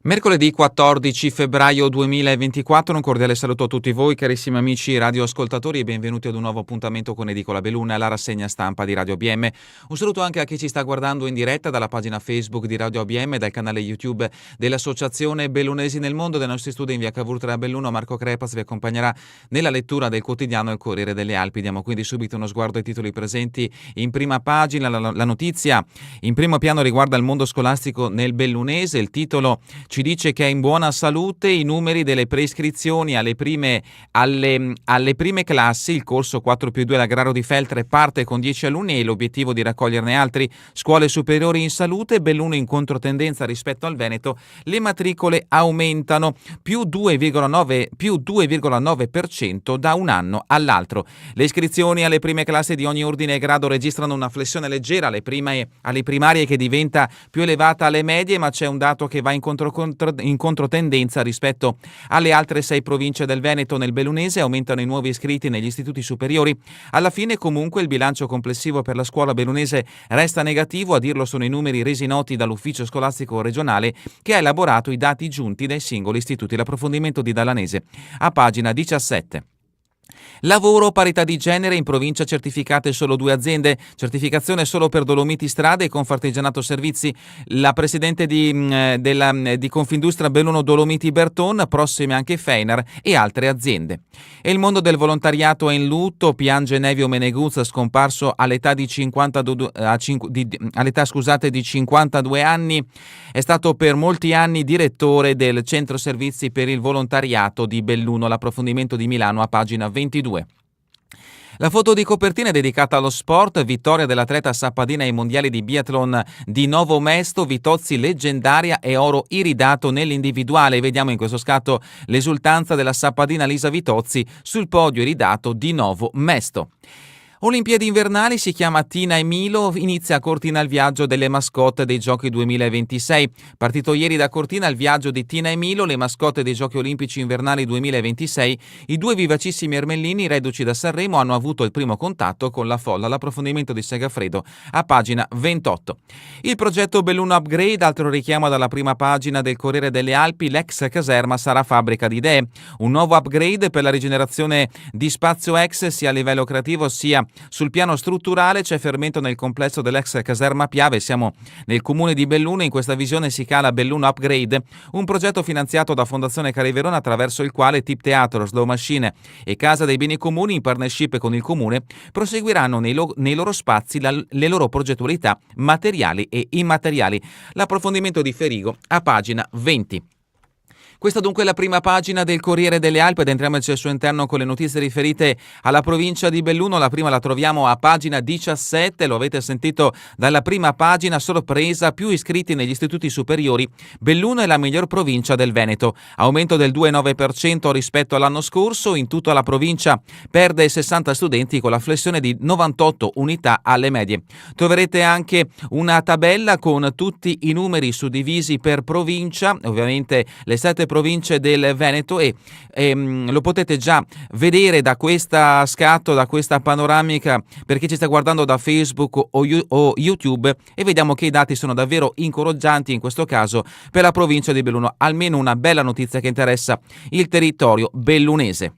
Mercoledì 14 febbraio 2024, un cordiale saluto a tutti voi carissimi amici radioascoltatori e benvenuti ad un nuovo appuntamento con Edicola Belluno e la rassegna stampa di Radio ABM. Un saluto anche a chi ci sta guardando in diretta dalla pagina Facebook di Radio ABM e dal canale YouTube dell'Associazione Bellunesi nel Mondo. Dai nostri studi in via Cavour a Belluno, Marco Crepas vi accompagnerà nella lettura del quotidiano Il Corriere delle Alpi. Diamo quindi subito uno sguardo ai titoli presenti in prima pagina. La notizia in primo piano riguarda il mondo scolastico nel bellunese. Il titolo ci dice che è in buona salute i numeri delle preiscrizioni alle prime classi. Il corso 4+2 l'Agraro di Feltre parte con 10 alunni e l'obiettivo di raccoglierne altri. Scuole superiori in salute, Belluno in controtendenza rispetto al Veneto, le matricole aumentano più 2,9% da un anno all'altro. Le iscrizioni alle prime classi di ogni ordine e grado registrano una flessione leggera alle primarie che diventa più elevata alle medie, ma c'è un dato che va in controtendenza rispetto alle altre 6 province del Veneto. Nel bellunese aumentano i nuovi iscritti negli istituti superiori. Alla fine comunque il bilancio complessivo per la scuola bellunese resta negativo, a dirlo sono i numeri resi noti dall'ufficio scolastico regionale che ha elaborato i dati giunti dai singoli istituti. L'approfondimento di Dallanese a pagina 17. Lavoro, parità di genere, in provincia certificate solo 2 aziende, certificazione solo per Dolomiti Strade e Confartigianato Servizi. La presidente di Confindustria Belluno Dolomiti Berton, prossime anche Feinar e altre aziende. E il mondo del volontariato è in lutto, piange Nevio Meneguz, scomparso all'età di 52 anni. È stato per molti anni direttore del Centro Servizi per il Volontariato di Belluno. L'approfondimento di Milano a pagina 22. La foto di copertina è dedicata allo sport, vittoria dell'atleta sappadina ai mondiali di biathlon di Novo Mesto, Vitozzi leggendaria e oro iridato nell'individuale. Vediamo in questo scatto l'esultanza della sappadina Lisa Vitozzi sul podio iridato di Novo Mesto. Olimpiadi invernali, si chiama Tina e Milo, inizia a Cortina il viaggio delle mascotte dei Giochi 2026. Partito ieri da Cortina il viaggio di Tina e Milo, le mascotte dei Giochi Olimpici invernali 2026. I 2 vivacissimi ermellini, reduci da Sanremo, hanno avuto il primo contatto con la folla. L'approfondimento di Segafredo a pagina 28. Il progetto Belluno Upgrade, altro richiamo dalla prima pagina del Corriere delle Alpi, l'ex caserma sarà fabbrica di idee. Un nuovo upgrade per la rigenerazione di spazio ex sia a livello creativo sia sul piano strutturale. C'è fermento nel complesso dell'ex caserma Piave. Siamo nel comune di Belluno. In questa visione si cala Belluno Upgrade, un progetto finanziato da Fondazione Cari Verona, attraverso il quale Tip Teatro, Slow Machine e Casa dei Beni Comuni, in partnership con il comune, proseguiranno nei loro spazi le loro progettualità materiali e immateriali. L'approfondimento di Ferigo a pagina 20. Questa dunque è la prima pagina del Corriere delle Alpi ed entriamoci al suo interno con le notizie riferite alla provincia di Belluno. La prima la troviamo a pagina 17, lo avete sentito dalla prima pagina, sorpresa, più iscritti negli istituti superiori. Belluno è la miglior provincia del Veneto, aumento del 2,9% rispetto all'anno scorso. In tutta la provincia perde 60 studenti con la flessione di 98 unità alle medie. Troverete anche una tabella con tutti i numeri suddivisi per provincia, ovviamente le 7 province del Veneto, e lo potete già vedere da questa scatto, da questa panoramica, per chi ci sta guardando da Facebook o YouTube, e vediamo che i dati sono davvero incoraggianti in questo caso per la provincia di Belluno. Almeno una bella notizia che interessa il territorio bellunese.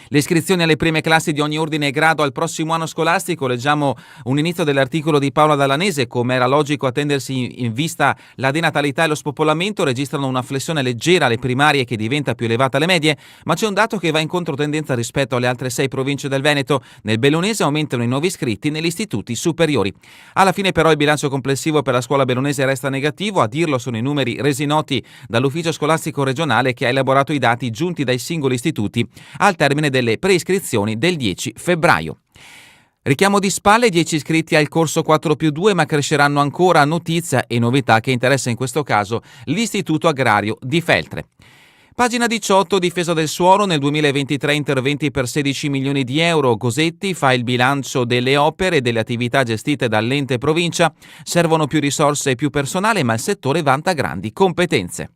Le iscrizioni alle prime classi di ogni ordine e grado al prossimo anno scolastico. Leggiamo un inizio dell'articolo di Paola Dallanese. Come era logico attendersi in vista la denatalità e lo spopolamento, registrano una flessione leggera alle primarie che diventa più elevata alle medie, ma c'è un dato che va in controtendenza rispetto alle altre 6 province del Veneto. Nel bellunese aumentano i nuovi iscritti negli istituti superiori. Alla fine però il bilancio complessivo per la scuola bellunese resta negativo, a dirlo sono i numeri resi noti dall'ufficio scolastico regionale che ha elaborato i dati giunti dai singoli istituti al termine delle preiscrizioni del 10 febbraio. Richiamo di spalle, 10 iscritti al corso 4+2, ma cresceranno ancora. Notizia e novità che interessa in questo caso l'Istituto Agrario di Feltre. Pagina 18, difesa del suolo, nel 2023 interventi per 16 milioni di euro. Gosetti fa il bilancio delle opere e delle attività gestite dall'ente provincia. Servono più risorse e più personale, ma il settore vanta grandi competenze.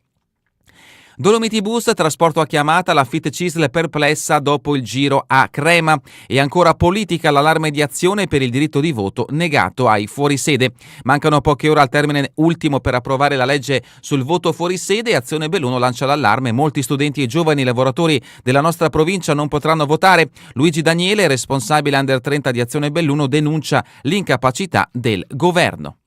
Dolomiti Bus, trasporto a chiamata, la Fit Cisl perplessa dopo il giro a Crema. E ancora politica, l'allarme di Azione per il diritto di voto negato ai fuorisede. Mancano poche ore al termine ultimo per approvare la legge sul voto fuorisede e Azione Belluno lancia l'allarme. Molti studenti e giovani lavoratori della nostra provincia non potranno votare. Luigi Daniele, responsabile under 30 di Azione Belluno, denuncia l'incapacità del governo.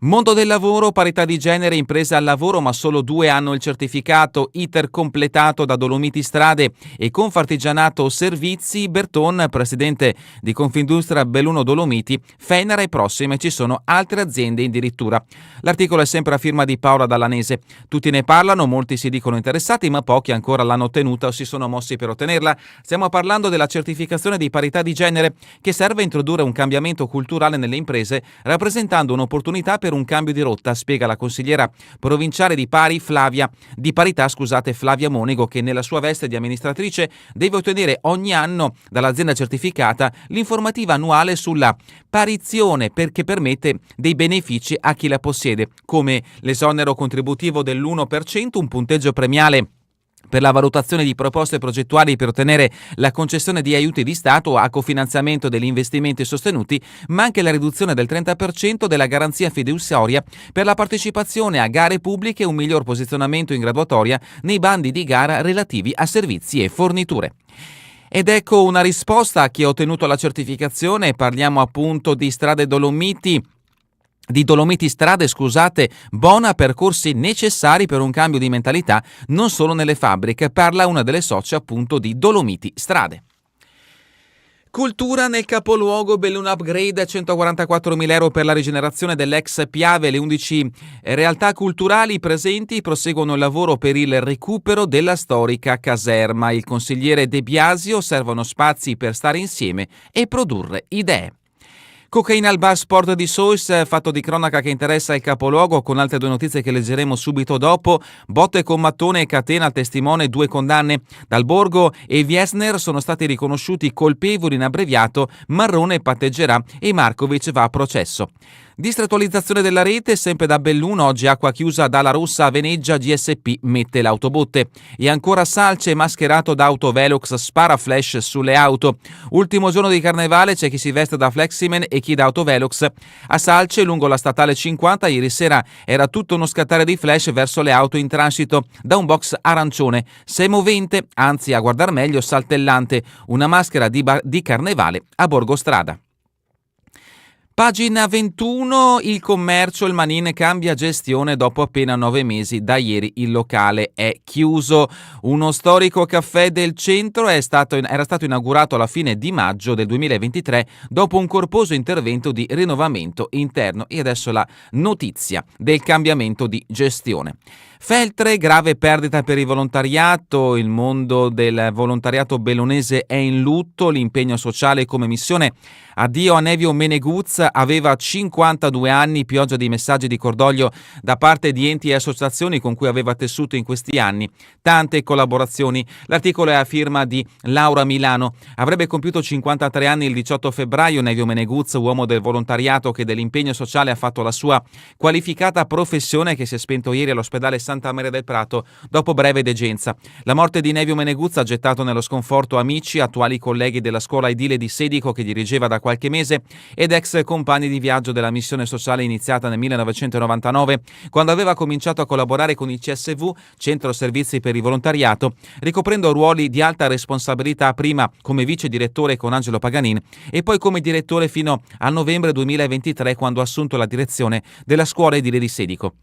Mondo del lavoro, parità di genere, imprese al lavoro, ma solo 2 hanno il certificato. Iter completato da Dolomiti Strade e Confartigianato Servizi. Berton, presidente di Confindustria Belluno Dolomiti, Fenera e prossime ci sono altre aziende addirittura. L'articolo è sempre a firma di Paola Dallanese. Tutti ne parlano, molti si dicono interessati, ma pochi ancora l'hanno ottenuta o si sono mossi per ottenerla. Stiamo parlando della certificazione di parità di genere, che serve a introdurre un cambiamento culturale nelle imprese, rappresentando un'opportunità per un cambio di rotta, spiega la consigliera provinciale di parità, Flavia Monego, che nella sua veste di amministratrice deve ottenere ogni anno dall'azienda certificata l'informativa annuale sulla parizione, perché permette dei benefici a chi la possiede, come l'esonero contributivo dell'1%, un punteggio premiale per la valutazione di proposte progettuali per ottenere la concessione di aiuti di Stato a cofinanziamento degli investimenti sostenuti, ma anche la riduzione del 30% della garanzia fiduciaria per la partecipazione a gare pubbliche e un miglior posizionamento in graduatoria nei bandi di gara relativi a servizi e forniture. Ed ecco una risposta a chi ha ottenuto la certificazione. Parliamo appunto di Dolomiti Strade, Bona, percorsi necessari per un cambio di mentalità non solo nelle fabbriche, parla una delle socie appunto di Dolomiti Strade. Cultura, nel capoluogo Belluno Upgrade, 144.000 euro per la rigenerazione dell'ex Piave. Le 11 realtà culturali presenti proseguono il lavoro per il recupero della storica caserma. Il consigliere De Biasio: servono spazi per stare insieme e produrre idee. Cocaina al bar Sport di Sois, fatto di cronaca che interessa il capoluogo, con altre 2 notizie che leggeremo subito dopo. Botte con mattone e catena al testimone, 2 condanne. Dal Borgo e Wiesner sono stati riconosciuti colpevoli in abbreviato, Marrone patteggerà e Markovic va a processo. Distrettualizzazione della rete, sempre da Belluno, oggi acqua chiusa dalla Rossa a Veneggia, GSP mette l'autobotte. E ancora Salce, mascherato da autovelox, spara flash sulle auto. Ultimo giorno di carnevale, c'è chi si veste da Fleximan e chi da autovelox. A Salce, lungo la statale 50, ieri sera era tutto uno scattare di flash verso le auto in transito, da un box arancione, se movente, anzi a guardar meglio saltellante, una maschera di carnevale a Borgostrada. Pagina 21, il commercio, il Manin cambia gestione dopo appena 9 mesi. Da ieri il locale è chiuso. Uno storico caffè del centro era stato inaugurato alla fine di maggio del 2023 dopo un corposo intervento di rinnovamento interno. E adesso la notizia del cambiamento di gestione. Feltre, grave perdita per il volontariato, il mondo del volontariato bellunese è in lutto, l'impegno sociale come missione. Addio a Nevio Meneguz, aveva 52 anni, pioggia di messaggi di cordoglio da parte di enti e associazioni con cui aveva tessuto in questi anni tante collaborazioni. L'articolo è a firma di Laura Milano. Avrebbe compiuto 53 anni il 18 febbraio Nevio Meneguz, uomo del volontariato che dell'impegno sociale ha fatto la sua qualificata professione, che si è spento ieri all'ospedale Santa Maria del Prato dopo breve degenza. La morte di Nevio Meneguz ha gettato nello sconforto amici, attuali colleghi della scuola edile di Sedico che dirigeva da qualche mese ed ex compagni di viaggio della missione sociale iniziata nel 1999, quando aveva cominciato a collaborare con il CSV, Centro Servizi per il Volontariato, ricoprendo ruoli di alta responsabilità, prima come vice direttore con Angelo Paganin e poi come direttore fino a novembre 2023, quando ha assunto la direzione della scuola edile di Sedico.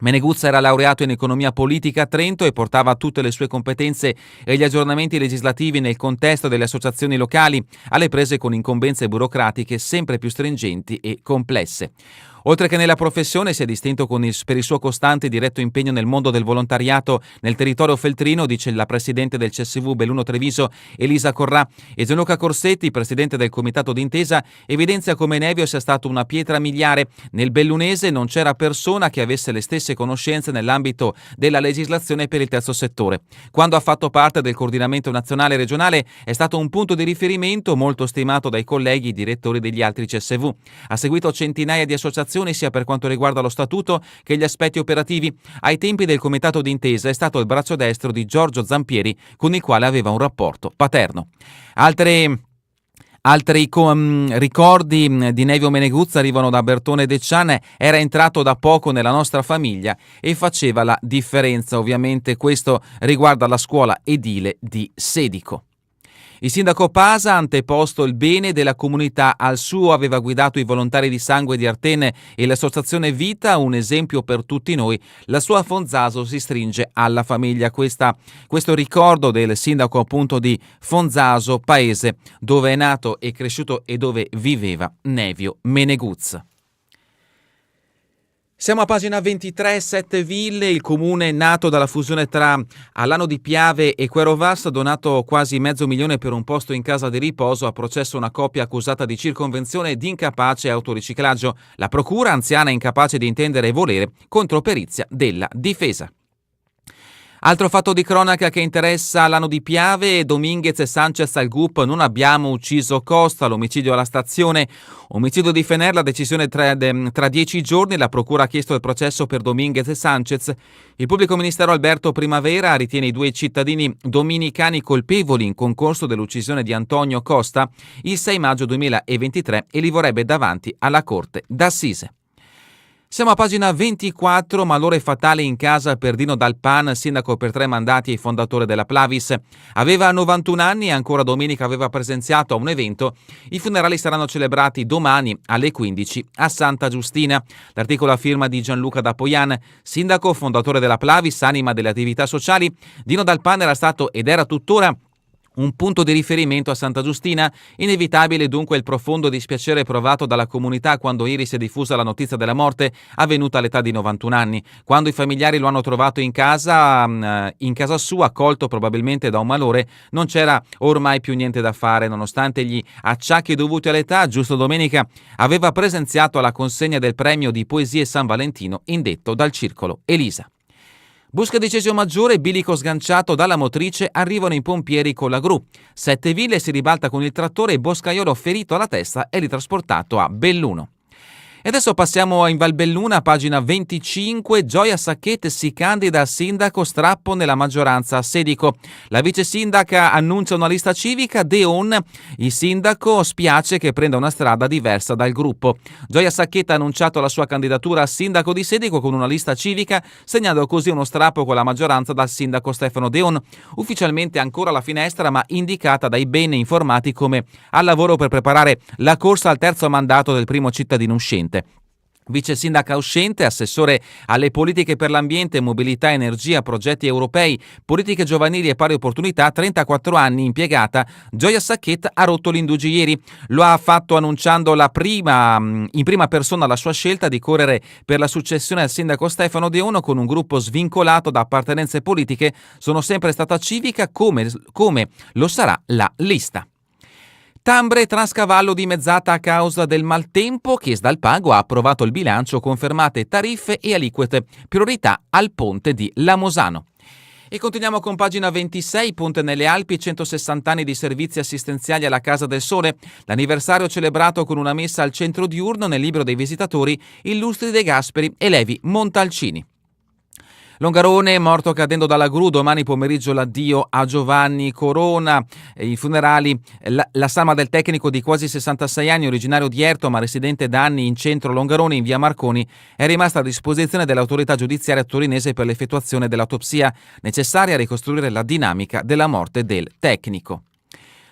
Meneguz era laureato in economia politica a Trento e portava tutte le sue competenze e gli aggiornamenti legislativi nel contesto delle associazioni locali, alle prese con incombenze burocratiche sempre più stringenti e complesse. Oltre che nella professione si è distinto per il suo costante e diretto impegno nel mondo del volontariato nel territorio feltrino, dice la presidente del CSV Belluno Treviso Elisa Corrà, e Gianluca Corsetti, presidente del comitato d'intesa, evidenzia come Nevio sia stato una pietra miliare. Nel bellunese non c'era persona che avesse le stesse conoscenze nell'ambito della legislazione per il terzo settore. Quando ha fatto parte del coordinamento nazionale e regionale è stato un punto di riferimento molto stimato dai colleghi direttori degli altri CSV. Ha seguito centinaia di associazioni sia per quanto riguarda lo statuto che gli aspetti operativi. Ai tempi del comitato d'intesa è stato il braccio destro di Giorgio Zampieri, con il quale aveva un rapporto paterno. Altri ricordi di Nevio Meneguzza arrivano da Bertone De Cian. Era entrato da poco nella nostra famiglia e faceva la differenza. Ovviamente questo riguarda la scuola edile di Sedico. Il sindaco Pasa ha anteposto il bene della comunità al suo, aveva guidato i volontari di sangue di Artene e l'associazione Vita, un esempio per tutti noi. La sua Fonzaso si stringe alla famiglia. Questo ricordo del sindaco appunto di Fonzaso, paese dove è nato e cresciuto e dove viveva Nevio Meneguzza. Siamo a pagina 23, Sette Ville, il comune nato dalla fusione tra Alano di Piave e Querovas, donato quasi $500,000 per un posto in casa di riposo, a processo una coppia accusata di circonvenzione, di incapace e autoriciclaggio. La procura, anziana e incapace di intendere e volere, contro perizia della difesa. Altro fatto di cronaca che interessa Alano di Piave: Dominguez e Sanchez al GUP, non abbiamo ucciso Costa, l'omicidio alla stazione. Omicidio di Fener, la decisione tra 10 giorni, la procura ha chiesto il processo per Dominguez e Sanchez. Il pubblico ministero Alberto Primavera ritiene i 2 cittadini dominicani colpevoli in concorso dell'uccisione di Antonio Costa il 6 maggio 2023 e li vorrebbe davanti alla Corte d'Assise. Siamo a pagina 24, malore fatale in casa per Dino Dalpan, sindaco per 3 mandati e fondatore della Plavis. Aveva 91 anni e ancora domenica aveva presenziato a un evento. I funerali saranno celebrati domani alle 15 a Santa Giustina. L'articolo a firma di Gianluca Dapoian, sindaco, fondatore della Plavis, anima delle attività sociali. Dino Dalpan era stato ed era tuttora un punto di riferimento a Santa Giustina. Inevitabile dunque il profondo dispiacere provato dalla comunità quando ieri si è diffusa la notizia della morte, avvenuta all'età di 91 anni. Quando i familiari lo hanno trovato in casa sua, accolto probabilmente da un malore, non c'era ormai più niente da fare. Nonostante gli acciacchi dovuti all'età, giusto domenica aveva presenziato alla consegna del premio di poesie San Valentino indetto dal Circolo Elisa. Busca di Cesio Maggiore, bilico sganciato dalla motrice, arrivano i pompieri con la gru. Sette Ville si ribalta con il trattore e boscaiolo ferito alla testa è ritrasportato a Belluno. E adesso passiamo in Valbelluna, pagina 25. Gioia Sacchete si candida a sindaco, strappo nella maggioranza a Sedico. La vice sindaca annuncia una lista civica. Deon, il sindaco, spiace che prenda una strada diversa dal gruppo. Gioia Sacchete ha annunciato la sua candidatura a sindaco di Sedico con una lista civica, segnando così uno strappo con la maggioranza dal sindaco Stefano Deon, ufficialmente ancora alla finestra ma indicata dai ben informati come al lavoro per preparare la corsa al terzo mandato del primo cittadino uscente. Vice sindaca uscente, assessore alle politiche per l'ambiente, mobilità, energia, progetti europei, politiche giovanili e pari opportunità, 34 anni impiegata, Gioia Sacchete ha rotto l'indugi ieri. Lo ha fatto annunciando in prima persona la sua scelta di correre per la successione al sindaco Stefano Deono con un gruppo svincolato da appartenenze politiche. Sono sempre stata civica come lo sarà la lista. Tambre Transcavallo dimezzata a causa del maltempo. Chies dal Pago ha approvato il bilancio, confermate tariffe e aliquote, priorità al ponte di Lamosano. E continuiamo con pagina 26, Ponte nelle Alpi, 160 anni di servizi assistenziali alla Casa del Sole. L'anniversario celebrato con una messa al centro diurno nel libro dei visitatori Illustri De Gasperi e Levi Montalcini. Longarone, morto cadendo dalla gru, domani pomeriggio l'addio a Giovanni Corona, i funerali, la salma del tecnico di quasi 66 anni, originario di Erto ma residente da anni in centro Longarone in via Marconi, è rimasta a disposizione dell'autorità giudiziaria torinese per l'effettuazione dell'autopsia necessaria a ricostruire la dinamica della morte del tecnico.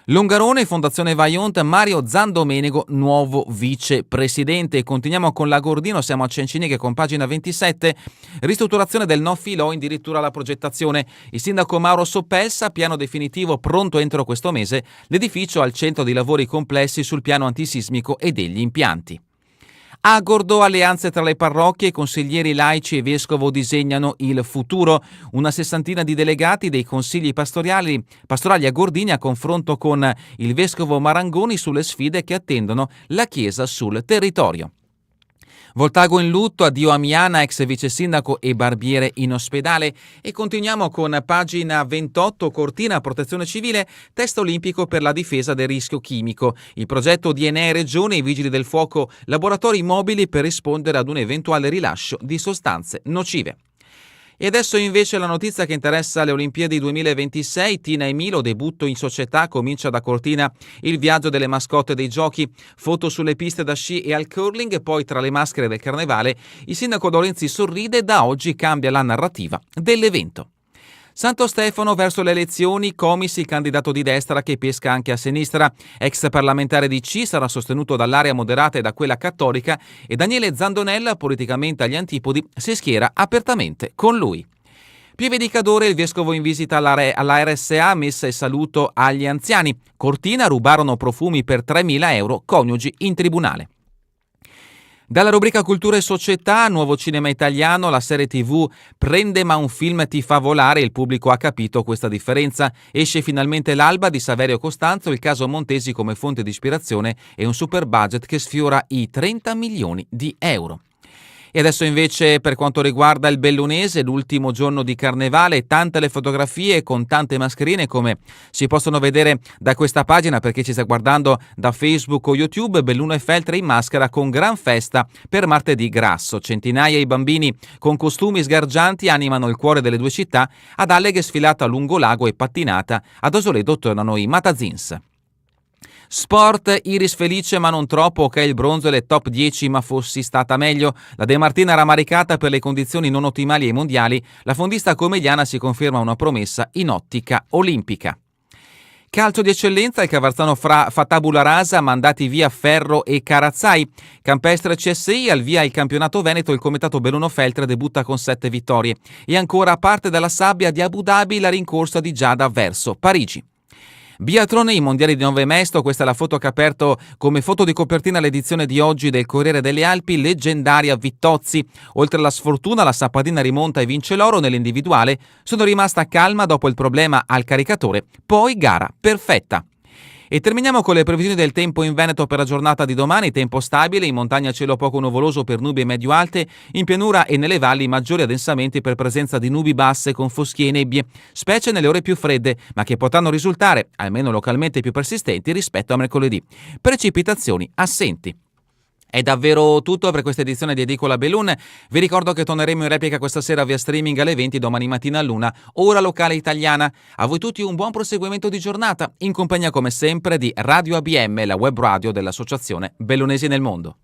Longarone, Fondazione Vaillant, Mario Zandomenego, nuovo vicepresidente. Continuiamo con Lagordino, siamo a Cencinighe con pagina 27, ristrutturazione del no filo, addirittura la progettazione. Il sindaco Mauro Soppelsa, piano definitivo pronto entro questo mese, l'edificio al centro di lavori complessi sul piano antisismico e degli impianti. Agordo, alleanze tra le parrocchie, consiglieri laici e vescovo disegnano il futuro. Una sessantina di delegati dei consigli pastorali a Gordini a confronto con il vescovo Marangoni sulle sfide che attendono la Chiesa sul territorio. Voltago in lutto, addio a Miana, ex vice sindaco e barbiere in ospedale. E continuiamo con pagina 28, Cortina, protezione civile, test olimpico per la difesa del rischio chimico. Il progetto DNA Regione e i Vigili del Fuoco, laboratori mobili per rispondere ad un eventuale rilascio di sostanze nocive. E adesso invece la notizia che interessa le Olimpiadi 2026, Tina e Milo, debutto in società, comincia da Cortina il viaggio delle mascotte dei giochi, foto sulle piste da sci e al curling, e poi tra le maschere del carnevale il sindaco Dorenzi sorride, da oggi cambia la narrativa dell'evento. Santo Stefano verso le elezioni, Comis, il candidato di destra che pesca anche a sinistra, ex parlamentare di C, sarà sostenuto dall'area moderata e da quella cattolica, e Daniele Zandonella, politicamente agli antipodi, si schiera apertamente con lui. Pieve di Cadore, il vescovo in visita alla RSA, messa e saluto agli anziani. Cortina, rubarono profumi per 3.000 euro, coniugi in tribunale. Dalla rubrica Cultura e Società, Nuovo Cinema Italiano, la serie TV Prende ma un film ti fa volare, il pubblico ha capito questa differenza. Esce finalmente L'alba di Saverio Costanzo, il caso Montesi come fonte di ispirazione e un super budget che sfiora i 30 milioni di euro. E adesso invece per quanto riguarda il Bellunese, l'ultimo giorno di carnevale, tante le fotografie con tante mascherine come si possono vedere da questa pagina per chi ci sta guardando da Facebook o YouTube. Belluno e Feltre in maschera con gran festa per martedì grasso. Centinaia di bambini con costumi sgargianti animano il cuore delle due città. Ad Alleghe sfilata lungo lago e pattinata. Ad Osoledo tornano i Matazins. Sport, Iris felice ma non troppo, ok il bronzo e le top 10 ma fossi stata meglio. La De Martina ramaricata per le condizioni non ottimali ai mondiali, la fondista comediana si conferma una promessa in ottica olimpica. Calcio di eccellenza, il Cavarzano fa tabula rasa, mandati via Ferro e Carazzai. Campestre CSI, al via il campionato veneto, il comitato Belluno Feltre debutta con 7 vittorie. E ancora a parte dalla sabbia di Abu Dhabi la rincorsa di Giada verso Parigi. Biathlon, i mondiali di Nove Mesto, questa è la foto che ha aperto come foto di copertina l'edizione di oggi del Corriere delle Alpi, leggendaria Vittozzi. Oltre alla sfortuna, la sappadina rimonta e vince l'oro nell'individuale, sono rimasta calma dopo il problema al caricatore, poi gara perfetta. E terminiamo con le previsioni del tempo in Veneto per la giornata di domani. Tempo stabile, in montagna cielo poco nuvoloso per nubi medio-alte, in pianura e nelle valli maggiori addensamenti per presenza di nubi basse con foschie e nebbie, specie nelle ore più fredde, ma che potranno risultare, almeno localmente, più persistenti rispetto a mercoledì. Precipitazioni assenti. È davvero tutto per questa edizione di Edicola Bellun. Vi ricordo che torneremo in replica questa sera via streaming alle 20, domani mattina all'1, ora locale italiana. A voi tutti un buon proseguimento di giornata, in compagnia come sempre di Radio ABM, la web radio dell'Associazione Bellunesi nel Mondo.